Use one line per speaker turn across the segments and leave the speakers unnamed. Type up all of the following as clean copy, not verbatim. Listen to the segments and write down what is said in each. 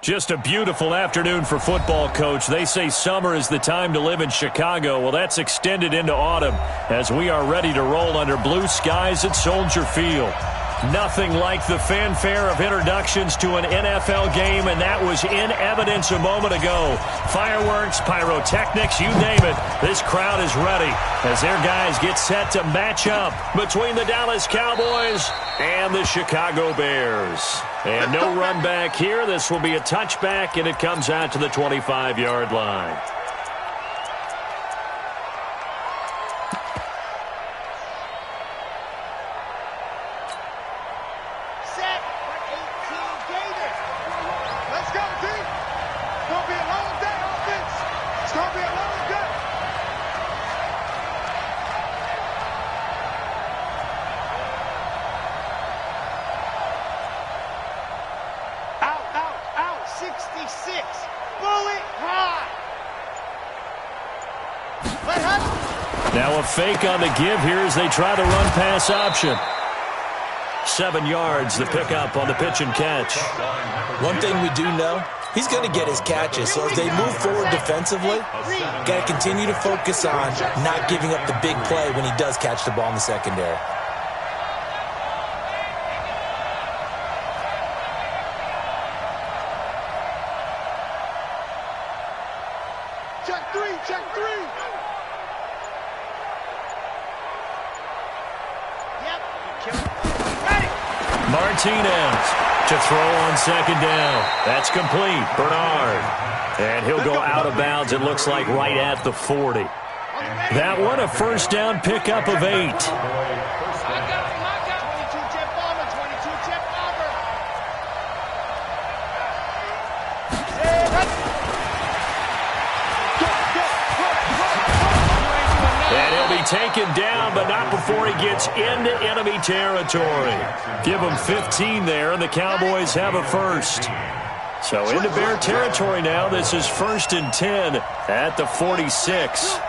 Just a beautiful afternoon for football, Coach. They say summer is the time to live in Chicago. Well, that's extended into autumn as we are ready to roll under blue skies at Soldier Field. Nothing like the fanfare of introductions to an NFL game, and that was in evidence a moment ago. Fireworks, pyrotechnics, you name it. This crowd is ready as their guys get set to match up between the Dallas Cowboys and the Chicago Bears. And no run back here. This will be a touchback, and it comes out to the 25-yard line.
Now a fake on the give here as they try the run-pass option. 7 yards, the pickup on the pitch and catch.
One thing we do know, he's going to get his catches. So as they move forward defensively, got to continue to focus on not giving up the big play when he does catch the ball in the secondary.
Check three.
Martinez to throw on second down. That's complete. Bernard. And he'll go out of bounds, it looks like, right at the 40. That one, a first down pickup of 8. Taken down, but not before he gets into enemy territory. Give him 15 there, and the Cowboys have a first. So into Bear territory now. This is 1st and 10 at the 46.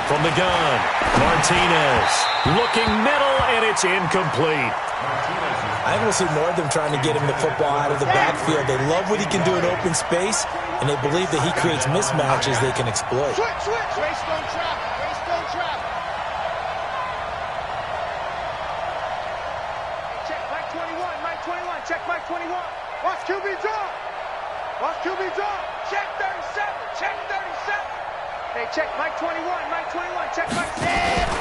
From the gun, Martinez looking middle, and it's incomplete.
I think we'll see more of them trying to get him the football out of the backfield. They love what he can do in open space, and they believe that he creates mismatches they can exploit.
Switch. Raystone trap. Check Mike 21. Check Mike 21. Watch QB draw. Check 37. Hey, check Mike 21. Check Mike 7.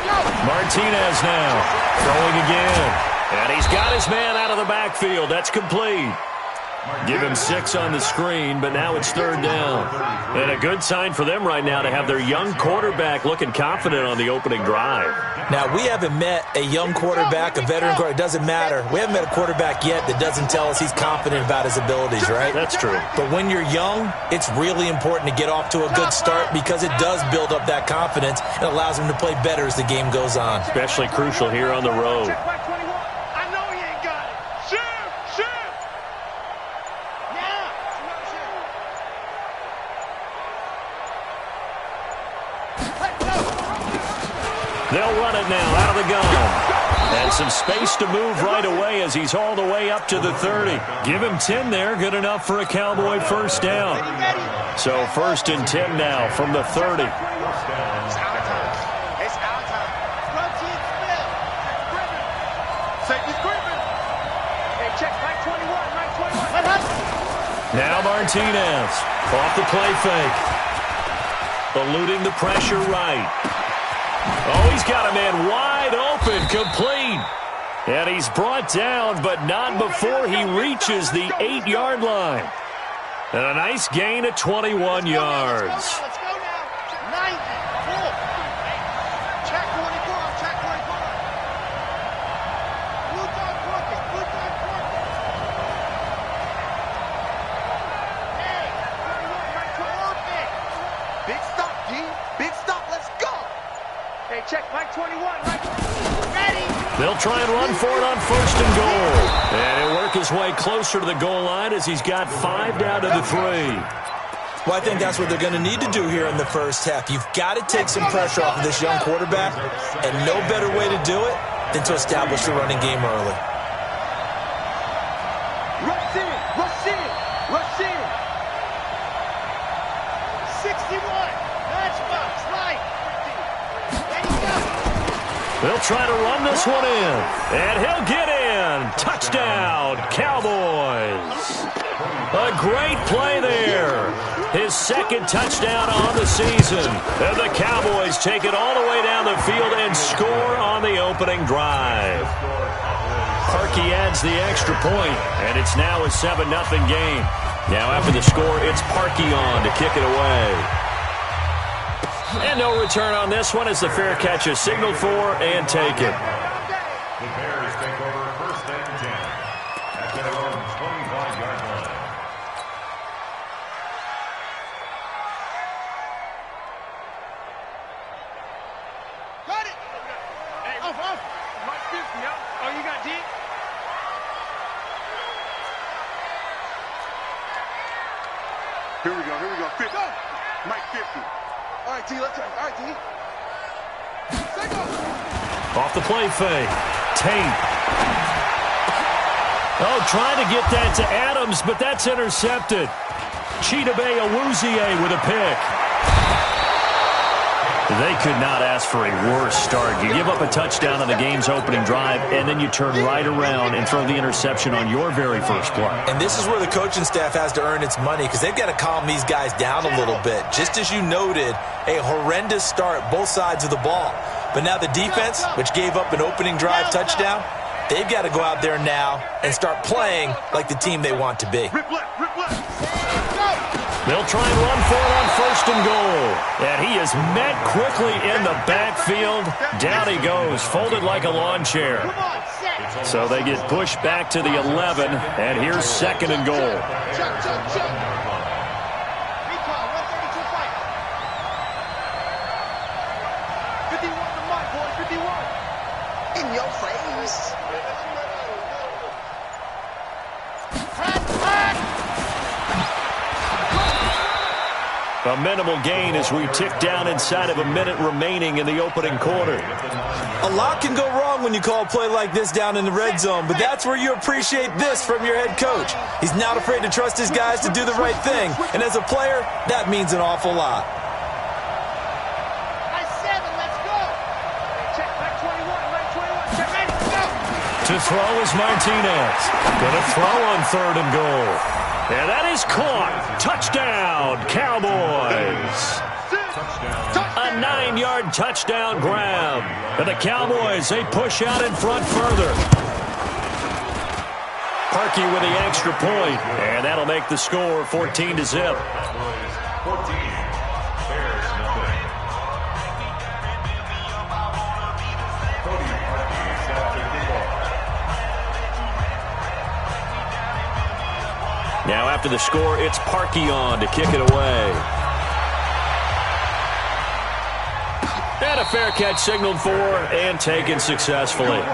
Go.
Martinez now throwing again. And he's got his man out of the backfield. That's complete. Give him 6 on the screen, but now it's 3rd down. And a good sign for them right now to have their young quarterback looking confident on the opening drive.
Now, we haven't met a young quarterback, a veteran quarterback. It doesn't matter. We haven't met a quarterback yet that doesn't tell us he's confident about his abilities, right?
That's true.
But when you're young, it's really important to get off to a good start because it does build up that confidence and allows him to play better as the game goes on.
Especially crucial here on the road. They'll run it now out of the gun. And some space to move right away as he's all the way up to the 30. Give him 10 there. Good enough for a Cowboy first down. So 1st and 10 now from the 30. Now Martinez off the play fake. Eluding the pressure right. Oh, he's got a man wide open, complete. And he's brought down, but not before he reaches the 8-yard line. And a nice gain of 21 yards.
Let's go now. 90. Check 24. Check 24. Blue dog crooked. Hey, 21. Perfect. Big stop, D. Big stop. Let's go. Hey, check Mike 21. Ready.
They'll try and run for it on 1st and goal. And he'll work his way closer to the goal line as he's got 5 down to the 3.
Well, I think that's what they're going to need to do here in the first half. You've got to take some pressure off of this young quarterback, and no better way to do it than to establish the running game early.
Rush in, rush in, rush in. 61, matchbox, right. There you go.
They'll try to run this one in, and he'll get in. Touchdown, Cowboys. A great play there. His second touchdown on the season. And the Cowboys take it all the way down the field and score on the opening drive. Parkey adds the extra point, and it's now a 7-0 game. Now after the score, it's Parkey on to kick it away. And no return on this one as the fair catch is signaled for and taken.
The Bears take over first and 10 at their own 25-yard line.
Got it. Hey, off. Mike 50, yo. Oh, you got D? Here we go. 50. Go. Mike 50. All right, T, let's go. All right, T.
Off the play fake. Tate. Oh, trying to get that to Adams, but that's intercepted. Chidobe Awuzie with a pick. They could not ask for a worse start. You give up a touchdown on the game's opening drive, and then you turn right around and throw the interception on your very first play.
And this is where the coaching staff has to earn its money because they've got to calm these guys down a little bit. Just as you noted, a horrendous start both sides of the ball. But now the defense, which gave up an opening drive touchdown, they've got to go out there now and start playing like the team they want to be.
Rip left.
They'll try and run for it on first and goal. And he is met quickly in the backfield. Down he goes, folded like a lawn chair. So they get pushed back to the 11, and here's second and goal.
Chuck. Recall, 132 fight. 51 to Mike, boy, 51. In your face.
A minimal gain as we tick down inside of a minute remaining in the opening quarter.
A lot can go wrong when you call a play like this down in the red zone, but that's where you appreciate this from your head coach. He's not afraid to trust his guys to do the right thing, and as a player, that means an awful lot.
Let's go. Check, Mike 21, check, go.
To throw is Martinez. Going to throw on third and goal. And that is caught. Touchdown, Cowboys. A 9-yard touchdown grab. And the Cowboys, they push out in front further. Parkey with the extra point, and that'll make the score 14-0.
14. Bears nothing. Cody Parkey set to kick off.
Now after the score, it's Parkey on to kick it away. And a fair catch signaled for and taken successfully.
The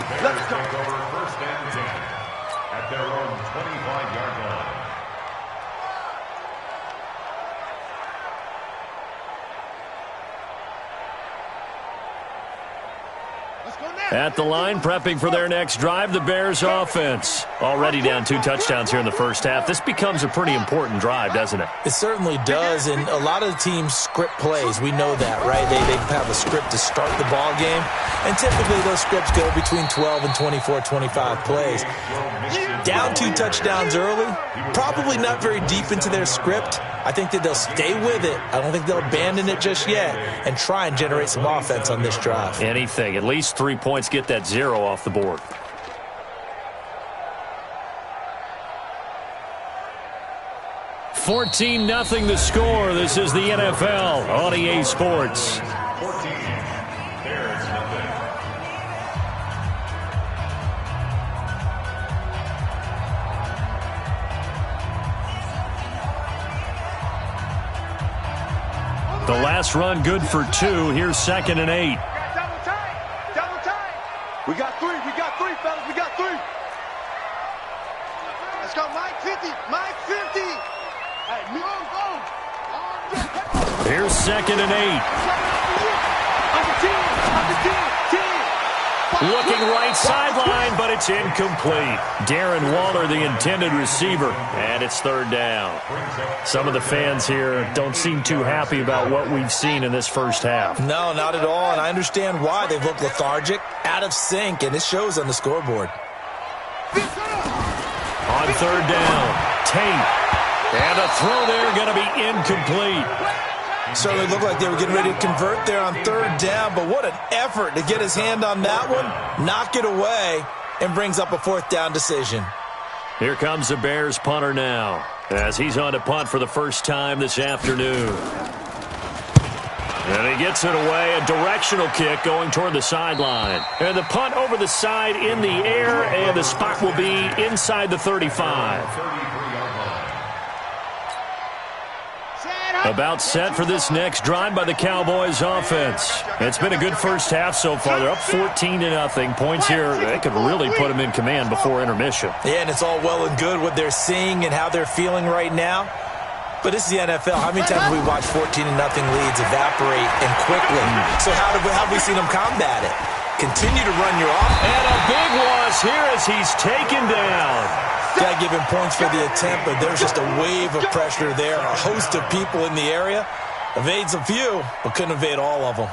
Bears take over first and 10 at their own 25-yard line.
At the line, prepping for their next drive, the Bears offense. Already down 2 touchdowns here in the first half. This becomes a pretty important drive, doesn't it?
It certainly does, and a lot of the teams script plays. We know that, right? They have a script to start the ball game, and typically those scripts go between 12 and 24, 25 plays. Down 2 touchdowns early, probably not very deep into their script. I think that they'll stay with it. I don't think they'll abandon it just yet and try and generate some offense on this drive.
Anything. At least 3 points, get that 0 off the board. $14-0 the score. This is the NFL on EA Sports.
14. Bears nothing.
The last run good for 2. Here's 2nd and 8.
Double time. We got three, fellas, we got 3. Let's go, Mike 50, Mike 50. Hey,
2nd and 8. Looking right sideline, but it's incomplete. Darren Waller, the intended receiver, and it's 3rd down. Some of the fans here don't seem too happy about what we've seen in this first half.
No, not at all, and I understand why. They've looked lethargic, out of sync, and it shows on the scoreboard.
On 3rd down, Tate. And a throw there going to be incomplete.
Certainly looked like they were getting ready to convert there on 3rd down, but what an effort to get his hand on that one, knock it away, and brings up a 4th down decision.
Here comes the Bears punter now, as he's on to punt for the first time this afternoon. And he gets it away, a directional kick going toward the sideline. And the punt over the side in the air, and the spot will be inside the 35. About set for this next drive by the Cowboys offense. It's been a good first half so far. They're up 14-0. Points here, they could really put them in command before intermission.
Yeah, and it's all well and good what they're seeing and how they're feeling right now. But this is the NFL. How many times have we watched 14-0 leads evaporate and quickly? So how have we seen them combat it? Continue to run your offense.
And a big loss here as he's taken down.
Got to give him points for the attempt, but there's just a wave of pressure there. A host of people in the area. Evades a few, but couldn't evade all of them.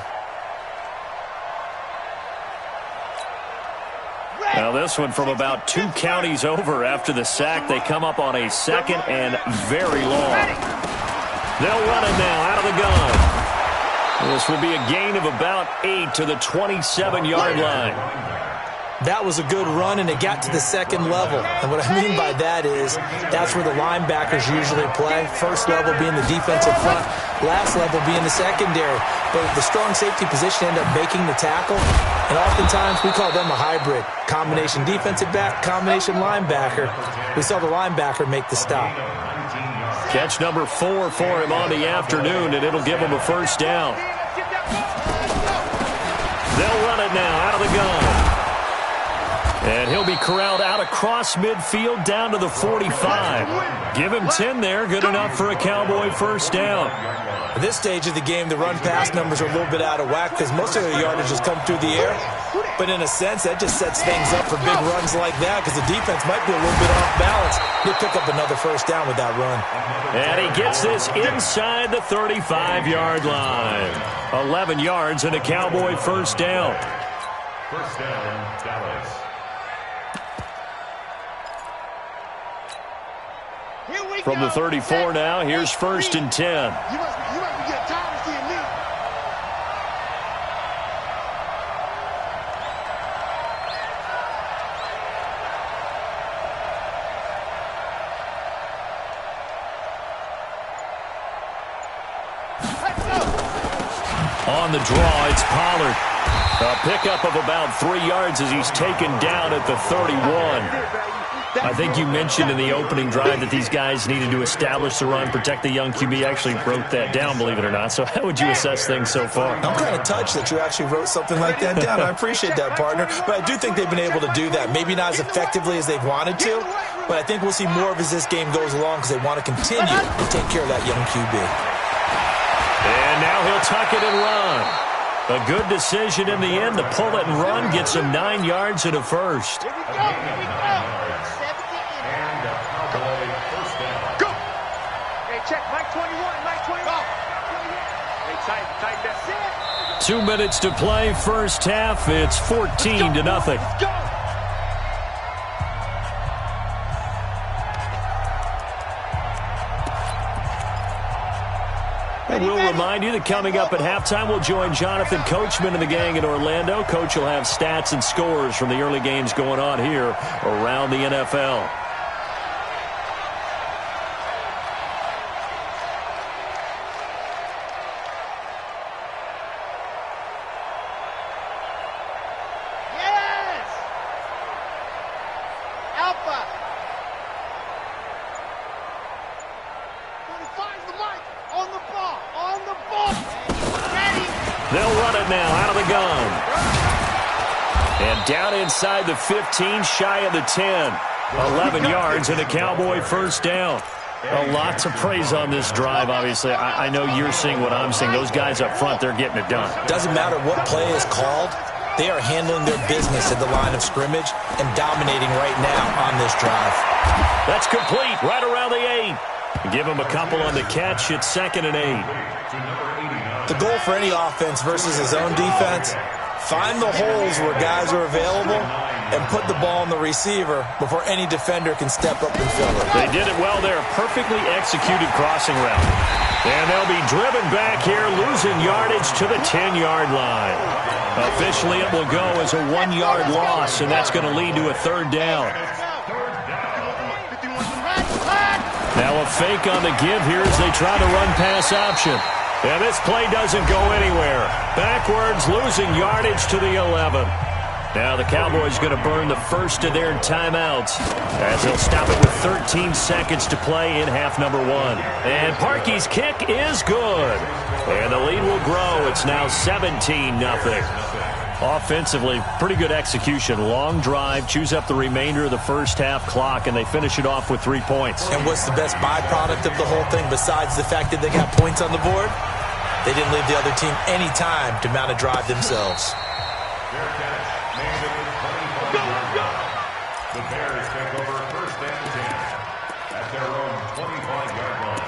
Now this one from about 2 counties over after the sack. They come up on a 2nd and very long. They'll run it now out of the gun. This will be a gain of about 8 to the 27-yard line.
That was a good run, and it got to the 2nd level. And what I mean by that is that's where the linebackers usually play. First level being the defensive front, last level being the secondary. But the strong safety position ended up making the tackle, and oftentimes we call them a hybrid. Combination defensive back, combination linebacker. We saw the linebacker make the stop.
Catch number 4 for him on the afternoon, and it'll give him a 1st down. They'll run it now out of the gun. And he'll be corralled out across midfield down to the 45. Give him 10 there. Good enough for a Cowboy 1st down.
At this stage of the game, the run-pass numbers are a little bit out of whack because most of the yardage has come through the air. But in a sense, that just sets things up for big runs like that because the defense might be a little bit off balance. He'll pick up another 1st down with that run.
And he gets this inside the 35-yard line. 11 yards and a Cowboy 1st down.
1st down, Dallas.
From the 34 now, here's 1st and 10.
You must be getting tired of seeing me.
On the draw, it's Pollard. A pickup of about 3 yards as he's taken down at the 31. I think you mentioned in the opening drive that these guys needed to establish the run, protect the young QB. Actually wrote that down, believe it or not. So how would you assess things so far?
I'm kind of touched that you actually wrote something like that down. I appreciate that, partner. But I do think they've been able to do that. Maybe not as effectively as they've wanted to, but I think we'll see more of as this game goes along because they want to continue to take care of that young QB.
And now he'll tuck it and run. A good decision in the end to pull it and run, gets him 9 yards and a 1st.
Here we go.
And a Cowboy 1st down.
Go. Hey, check. Mike 21. Mike 21. Hey, tight that.
2 minutes to play, first half. It's 14-0.
Let's go.
And we'll remind you that coming up at halftime, we'll join Jonathan Coachman and the gang in Orlando. Coach will have stats and scores from the early games going on here around the NFL.
Yes. Alpha. Finds the mic. On the ball. On the ball. Ready.
They'll run it now out of the gun. And down inside the 15, shy of the 10. 11 yards and a Cowboy 1st down. A lot to praise on this drive, obviously. I know you're seeing what I'm seeing. Those guys up front, they're getting it done.
Doesn't matter what play is called. They are handling their business at the line of scrimmage and dominating right now on this drive.
That's complete right around the 8. Give him a couple on the catch. It's 2nd and 8.
The goal for any offense versus his own defense, find the holes where guys are available and put the ball on the receiver before any defender can step up and fill it.
They did it well there. Perfectly executed crossing route. And they'll be driven back here, losing yardage to the 10-yard line. Officially, it will go as a 1-yard loss, and that's going to lead to a 3rd down. Now a fake on the give here as they try to run pass option. And this play doesn't go anywhere. Backwards, losing yardage to the 11. Now the Cowboys going to burn the first of their timeouts as they'll stop it with 13 seconds to play in half number 1. And Parkey's kick is good. And the lead will grow. It's now 17-0. Offensively, pretty good execution. Long drive, chews up the remainder of the first half clock, and they finish it off with 3 points.
And what's the best byproduct of the whole thing besides the fact that they got points on the board? They didn't leave the other team any time to mount a drive themselves.
The Bears take over 1st and 10 at their own 25-yard line.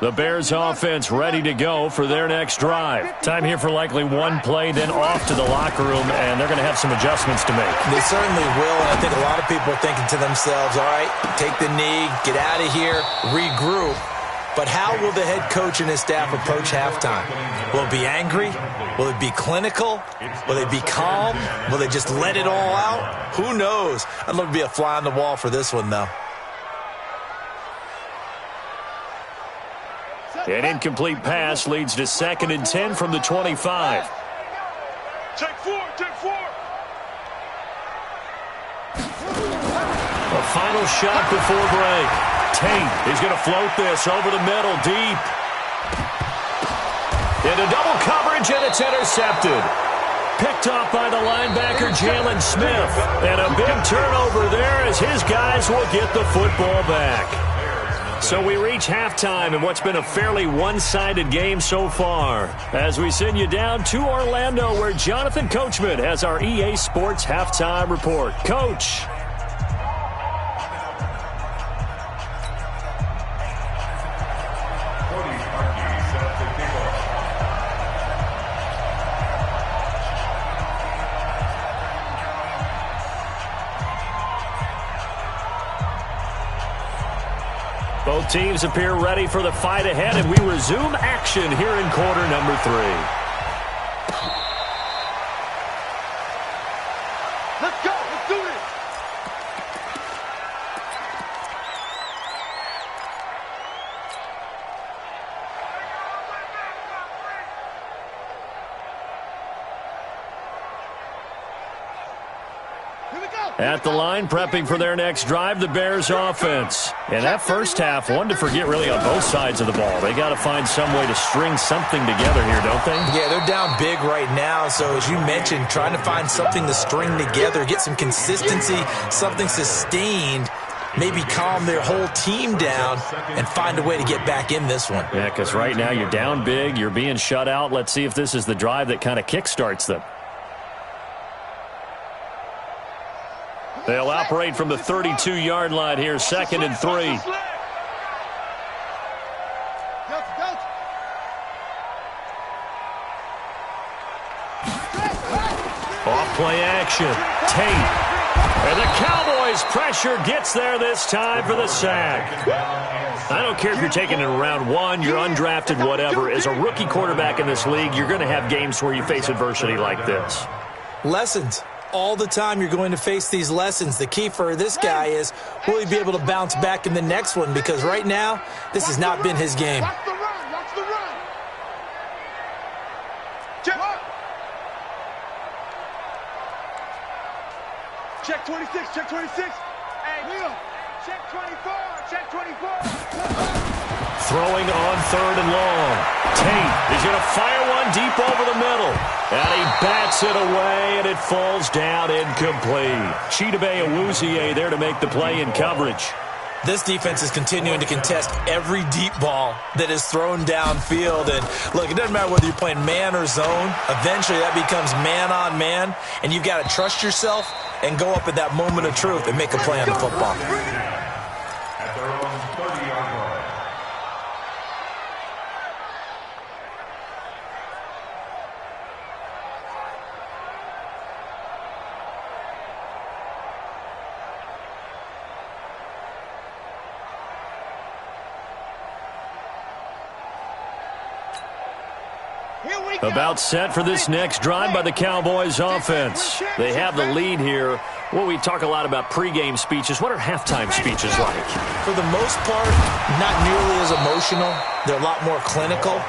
The Bears offense ready to go for their next drive. Time here for likely one play, then off to the locker room, and they're going to have some adjustments to make.
They certainly will, and I think a lot of people are thinking to themselves, all right, take the knee, get out of here, regroup. But how will the head coach and his staff approach halftime? Will it be angry? Will it be clinical? Will they be calm? Will they just let it all out? Who knows? I'd love to be a fly on the wall for this one, though.
An incomplete pass leads to 2nd and 10 from the 25.
Check 4, check 4.
A final shot before break. Tate is going to float this over the middle, deep. Into double coverage, and it's intercepted. Picked off by the linebacker, Jalen Smith. And a big turnover there as his guys will get the football back. So we reach halftime in what's been a fairly one-sided game so far. As we send you down to Orlando, where Jonathan Coachman has our EA Sports Halftime Report. Coach. Both teams appear ready for the fight ahead, and we resume action here in quarter number 3.
Let's go. Let's do this. Here we go.
At the line, prepping for their next drive, the Bears offense. And that first half, one to forget really on both sides of the ball. They got to find some way to string something together here, don't they?
Yeah, they're down big right now. So as you mentioned, trying to find something to string together, get some consistency, something sustained, maybe calm their whole team down and find a way to get back in this one.
Yeah, because right now you're down big, you're being shut out. Let's see if this is the drive that kind of kickstarts them. They'll operate from the 32-yard line here, 2nd and 3. Off play action. Tate. And the Cowboys pressure gets there this time for the sack. I don't care if you're taking it in round 1, you're undrafted, whatever. As a rookie quarterback in this league, you're going to have games where you face adversity like this.
Lessons. All the time you're going to face these lessons. The key for this guy is, will he be able to bounce back in the next one? Because right now, this has not been his game.
Watch the run. Watch the run. Check. Check 26. Check 26. Hey, Will. Check 24. Check 24.
Throwing on 3rd and long. Tate is going to fire one one deep over the middle. And he bats it away, and it falls down incomplete. Chidobe Awuzie there to make the play in coverage.
This defense is continuing to contest every deep ball that is thrown downfield. And, look, it doesn't matter whether you're playing man or zone. Eventually, that becomes man-on-man, and you've got to trust yourself and go up at that moment of truth and make a play on the football.
At their own 30-yard line.
About set for this next drive by the Cowboys offense. They have the lead here. Well, we talk a lot about pregame speeches. What are halftime speeches like?
For the most part, not nearly as emotional. They're a lot more clinical.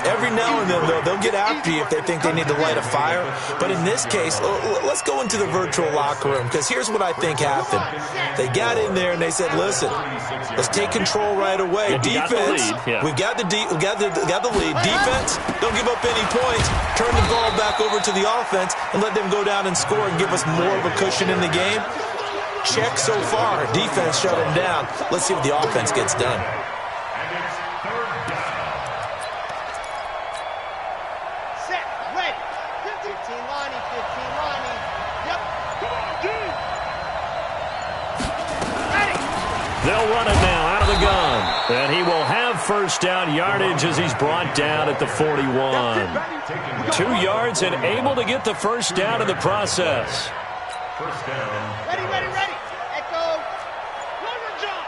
Every now and then, they'll get after you if they think they need to light a fire. But in this case, let's go into the virtual locker room, because here's what I think happened. They got in there and they said, listen, let's take control right away. Defense, we've got the lead. Defense, don't give up any points. Turn the ball back over to the offense and let them go down and score and give us more of a cushion in the game. Check so far. Defense shut them down. Let's see what the offense gets done.
They'll run it now out of the gun. And he will have first down yardage as he's brought down at the 41. 2 yards and able to get the first down in the process.
First down.
Ready. Echo. One more job.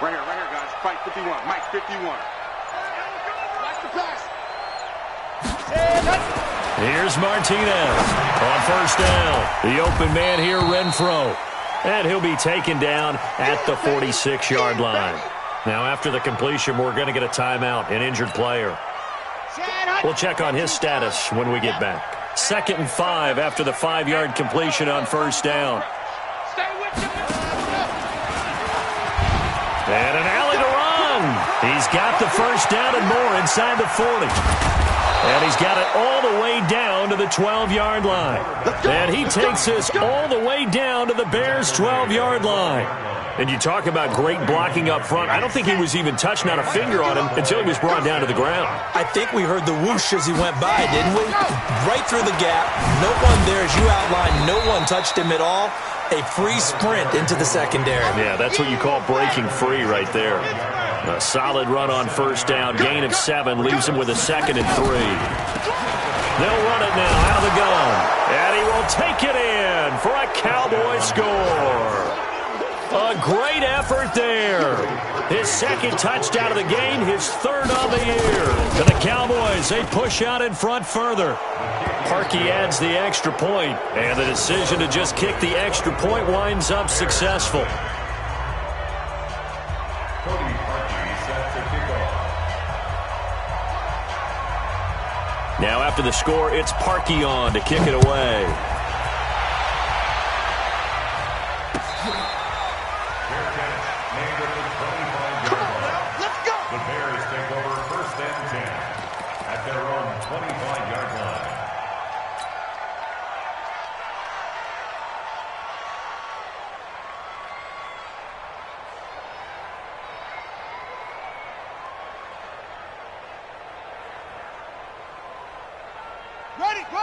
Right here, guys. Fight 51. Mike 51. Watch the pass.
Here's Martinez on first down. The open man here, Renfro. And he'll be taken down at the 46-yard line. Now, after the completion, we're going to get a timeout, an injured player. We'll check on his status when we get back. 2nd and 5 after the 5-yard completion on first down. And an alley to run. He's got the first down and more inside the 40. And he's got it all the way down to the 12-yard line. And he takes us all the way down to the Bears' 12-yard line. And you talk about great blocking up front. I don't think he was even touched, not a finger on him, until he was brought down to the ground.
I think we heard the whoosh as he went by, didn't we? Right through the gap. No one there, as you outlined. No one touched him at all. A free sprint into the secondary.
Yeah, that's what you call breaking free right there. A solid run on first down. Gain of 7 leaves him with a 2nd and 3. They'll run it now out of the gun. And he will take it in for a Cowboy score. A great effort there. His 2nd touchdown of the game, his 3rd on the year. And the Cowboys, they push out in front further. Parkey adds the extra point, and the decision to just kick the extra point winds up successful. Now after the score, it's Parkey on to kick it away.
The Bears take over 1st and 10 at their own 25-yard line.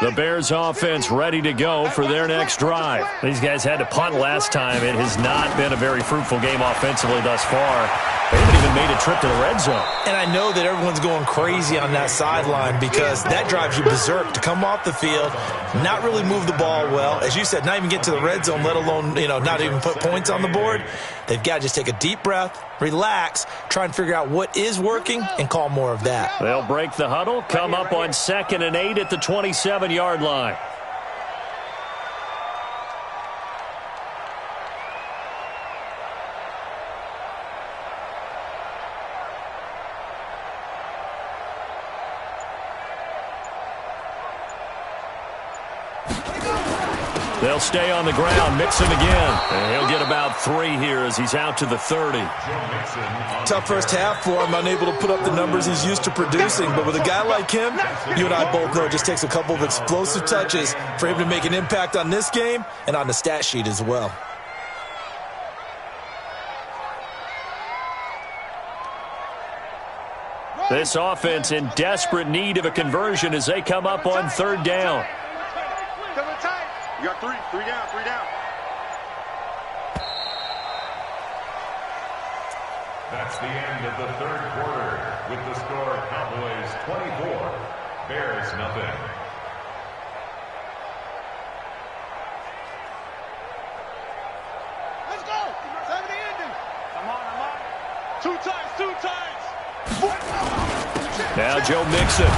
The Bears offense ready to go for their next drive. These guys had to punt last time. It has not been a very fruitful game offensively thus far. They haven't even made a trip to the red zone.
And I know that everyone's going crazy on that sideline because that drives you berserk to come off the field, not really move the ball well. As you said, not even get to the red zone, let alone, not even put points on the board. They've got to just take a deep breath, relax, try and figure out what is working, and call more of that.
They'll break the huddle, come up on 2nd and 8 at the 27-yard line. They'll stay on the ground. Mixon again. And he'll get about 3 here as he's out to the 30.
Tough first half for him, unable to put up the numbers he's used to producing. But with a guy like him, you and I both know it just takes a couple of explosive touches for him to make an impact on this game and on the stat sheet as well.
This offense in desperate need of a conversion as they come up on 3rd down.
You got 3 down, 3 down.
That's the end of the 3rd quarter with the score Cowboys 24, Bears nothing.
Let's go. 70 ending. I'm on. 2 times.
Now Joe Mixon.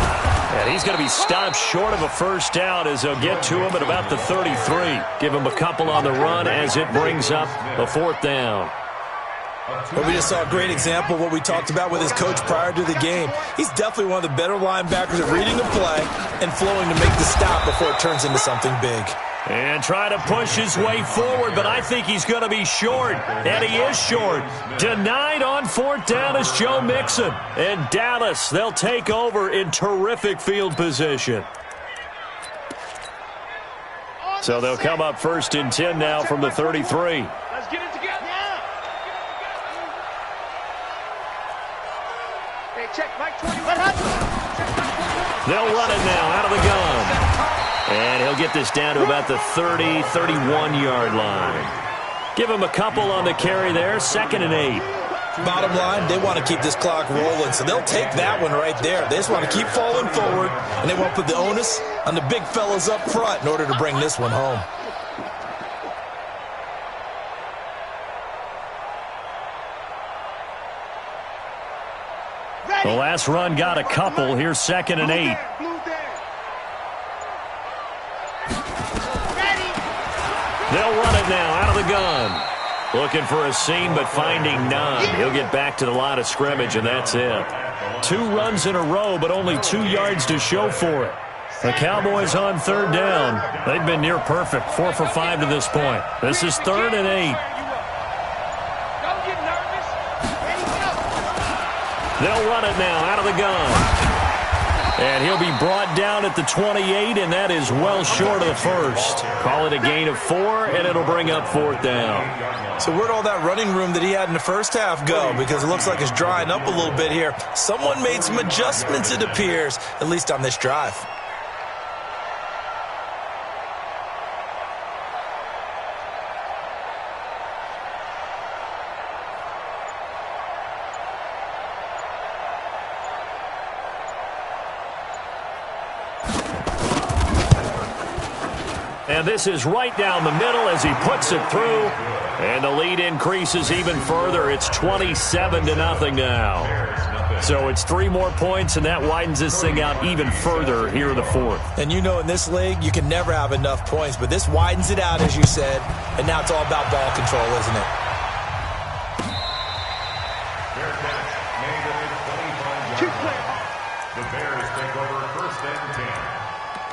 And he's going to be stopped short of a first down as they'll get to him at about the 33. Give him a couple on the run as it brings up a 4th down.
Well, we just saw a great example of what we talked about with his coach prior to the game. He's definitely one of the better linebackers at reading the play and flowing to make the stop before it turns into something big.
And try to push his way forward, but I think he's going to be short. And he is short. Denied on 4th down is Joe Mixon. And Dallas, they'll take over in terrific field position. So they'll come up 1st and 10 now from the 33.
Let's get it together. Hey, check Mike 21.
They'll run it now out of the gun. And he'll get this down to about the 30, 31-yard line. Give him a couple on the carry there, 2nd and 8.
Bottom line, they want to keep this clock rolling, so they'll take that one right there. They just want to keep falling forward, and they want to put the onus on the big fellas up front in order to bring this one home.
The last run got a couple. Here's 2nd and 8. They'll run it now out of the gun. Looking for a seam, but finding none. He'll get back to the line of scrimmage, and that's it. 2 runs in a row, but only 2 yards to show for it. The Cowboys on 3rd down. They've been near perfect, 4 for 5 to this point. This is 3rd and 8.
Don't get nervous.
They'll run it now out of the gun. And he'll be brought down at the 28, and that is well short of the first. Call it a gain of 4, and it'll bring up 4th down.
So where'd all that running room that he had in the first half go? Because it looks like it's drying up a little bit here. Someone made some adjustments, it appears, at least on this drive.
And this is right down the middle as he puts it through. And the lead increases even further. It's 27-0 now. So it's 3 more points, and that widens this thing out even further here in the 4th.
And you know in this league, you can never have enough points. But this widens it out, as you said. And now it's all about ball control, isn't it?
The Bears take over 1st and 10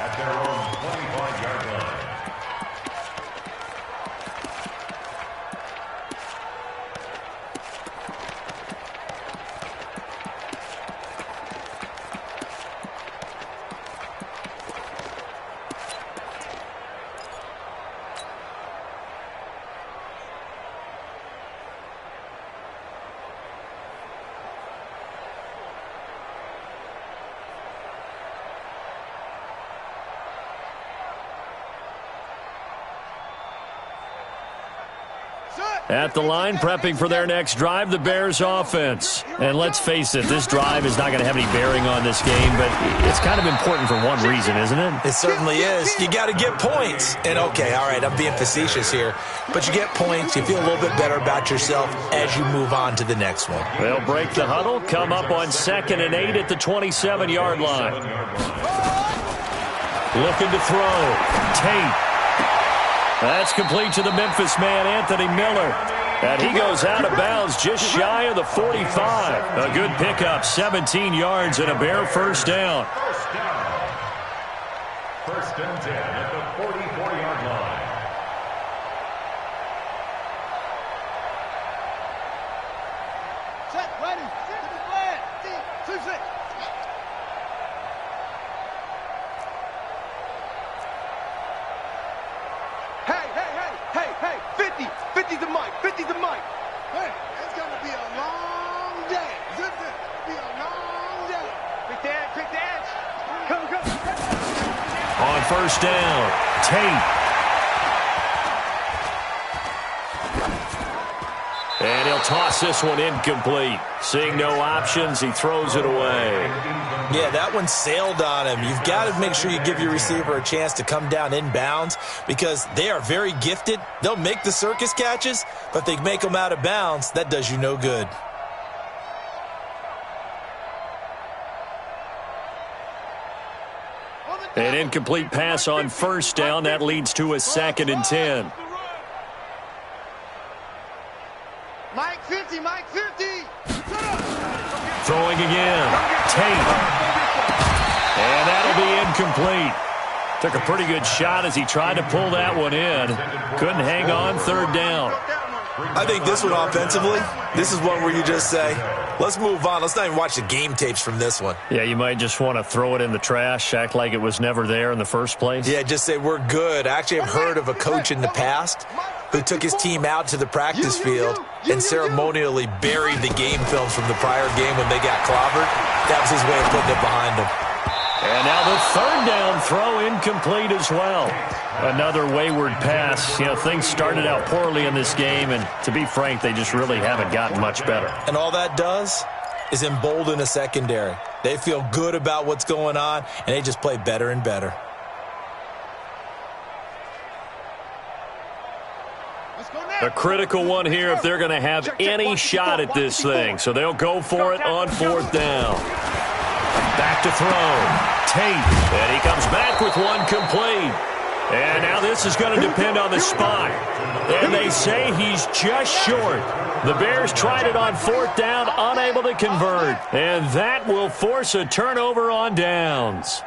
at their own 25-yard line.
At the line, prepping for their next drive, the Bears offense. And let's face it, this drive is not going to have any bearing on this game, but it's kind of important for one reason, isn't it?
It certainly is. You got to get points. And okay, all right, I'm being facetious here, but you get points, you feel a little bit better about yourself as you move on to the next one.
They'll break the huddle, come up on 2nd and 8 at the 27-yard line. Looking to throw. Tate. That's complete to the Memphis man, Anthony Miller. And he goes out of bounds just shy of the 45. A good pickup, 17 yards and a Bear first down.
First and 10 at the 44-yard line.
Hey, 50. 50's the mic. 50's the mic. Hey, it's going to be a long day. It's going to be a long day. Quick the edge. Come.
On first down, Tate. And he'll toss this one incomplete. Seeing no options, he throws it away.
Yeah, that one sailed on him. You've got to make sure you give your receiver a chance to come down inbounds because they are very gifted. They'll make the circus catches, but if they make them out of bounds, that does you no good.
An incomplete pass on first down. That leads to a 2nd and 10.
Mike 50.
Throwing again. Tate. And that'll be incomplete. Took a pretty good shot as he tried to pull that one in. Couldn't hang on 3rd down.
I think this one offensively, this is one where you just say, let's move on. Let's not even watch the game tapes from this one.
Yeah, you might just want to throw it in the trash, act like it was never there in the first place.
Yeah, just say we're good. I actually have heard of a coach in the past who took his team out to the practice field and ceremonially buried the game films from the prior game when they got clobbered. That was his way of putting it behind them.
And now the 3rd down throw incomplete as well. Another wayward pass. You know, things started out poorly in this game, and to be frank, they just really haven't gotten much better.
And all that does is embolden a secondary. They feel good about what's going on, and they just play better and better.
A critical one here if they're going to have any shot at this thing. So they'll go for it on 4th down. Back to throw. Tate. And he comes back with one complete. And now this is going to depend on the spot. And they say he's just short. The Bears tried it on 4th down, unable to convert. And that will force a turnover on downs.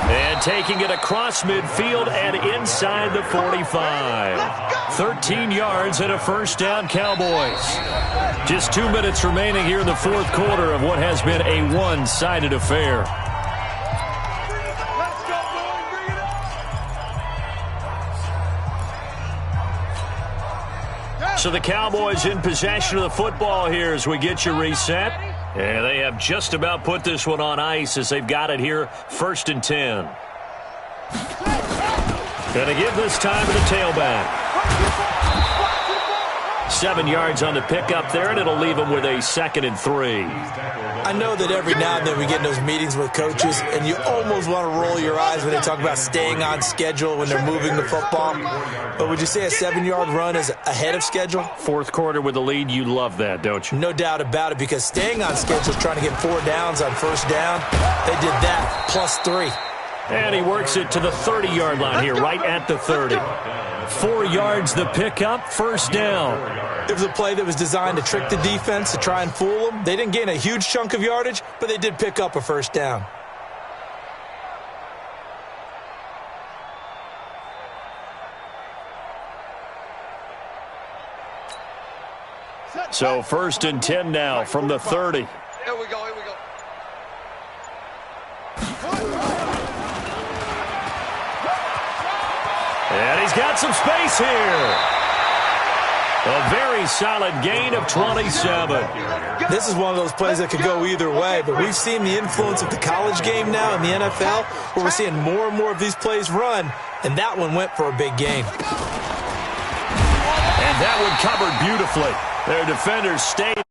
And taking it across midfield and inside the 45. 13 yards and a 1st down, Cowboys. Just 2 minutes remaining here in the 4th quarter of what has been a one-sided affair. So the Cowboys in possession of the football here as we get you reset. And they have just about put this one on ice as they've got it here, 1st and 10. Going to give this time to the tailback. 7 yards on the pickup there, and it'll leave them with a 2nd and 3.
I know that every now and then we get in those meetings with coaches, and you almost want to roll your eyes when they talk about staying on schedule when they're moving the football. But would you say a 7-yard run is ahead of schedule?
4th quarter with the lead, you love that, don't you?
No doubt about it, because staying on schedule is trying to get 4 downs on 1st down. They did that, plus 3.
And he works it to the 30-yard line here, right at the 30. 4 yards the pickup, 1st down.
It was a play that was designed to trick the defense, to try and fool them. They didn't gain a huge chunk of yardage, but they did pick up a 1st down.
So 1st and 10 now from the 30.
Here we go.
And he's got some space here. A very solid gain of 27.
This is one of those plays that could go either way, but we've seen the influence of the college game now in the NFL, where we're seeing more and more of these plays run, and that one went for a big gain.
And that one covered beautifully. Their defenders stayed